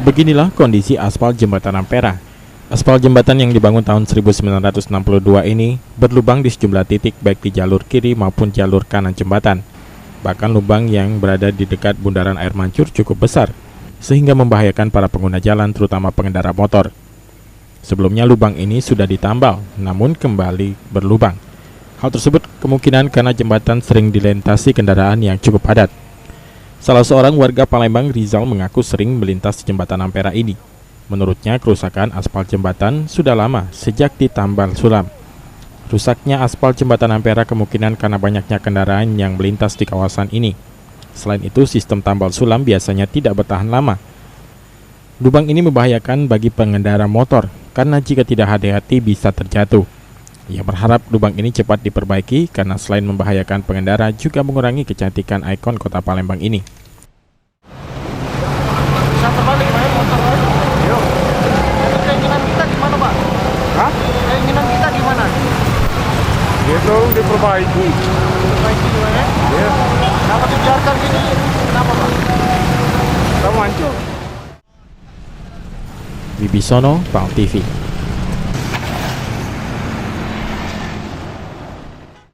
Beginilah kondisi aspal jembatan Ampera. Aspal jembatan yang dibangun tahun 1962 ini berlubang di sejumlah titik baik di jalur kiri maupun jalur kanan jembatan. Bahkan lubang yang berada di dekat bundaran air mancur cukup besar, sehingga membahayakan para pengguna jalan terutama pengendara motor. Sebelumnya lubang ini sudah ditambal, namun kembali berlubang. Hal tersebut kemungkinan karena jembatan sering dilintasi kendaraan yang cukup padat. Salah seorang warga Palembang, Rizal, mengaku sering melintas jembatan Ampera ini. Menurutnya, kerusakan aspal jembatan sudah lama sejak ditambal sulam. Rusaknya aspal jembatan Ampera kemungkinan karena banyaknya kendaraan yang melintas di kawasan ini. Selain itu, sistem tambal sulam biasanya tidak bertahan lama. Lubang ini membahayakan bagi pengendara motor karena jika tidak hati-hati bisa terjatuh. Ia berharap lubang ini cepat diperbaiki karena selain membahayakan pengendara juga mengurangi kecantikan ikon kota Palembang ini. Bisa terbalik Pak, motor. Yuk. Keinginan kita gimana Pak? Hah? Keinginan kita gimana? Itu diperbaiki. Perbaiki gimana ya? Ya, Kenapa dibiarkan gini? Kenapa Pak? kita mancung. Wibisono, PAL TV.